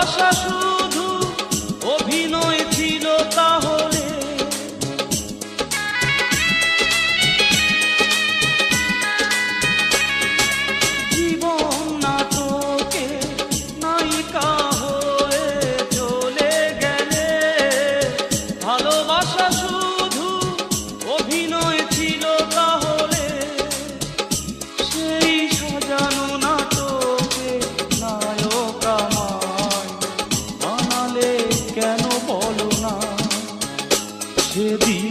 ভালোবাসা শুধু অভিনয় ছিল তাহলে জীবন নাটকে নায়িকা হয়ে চলে গেলে। ভালোবাসা শুধু অভিনয় ছিল তাহলে সেই সাজানো নাটকে নায়ক আমায় বানালে কেন বলো না? সেদিন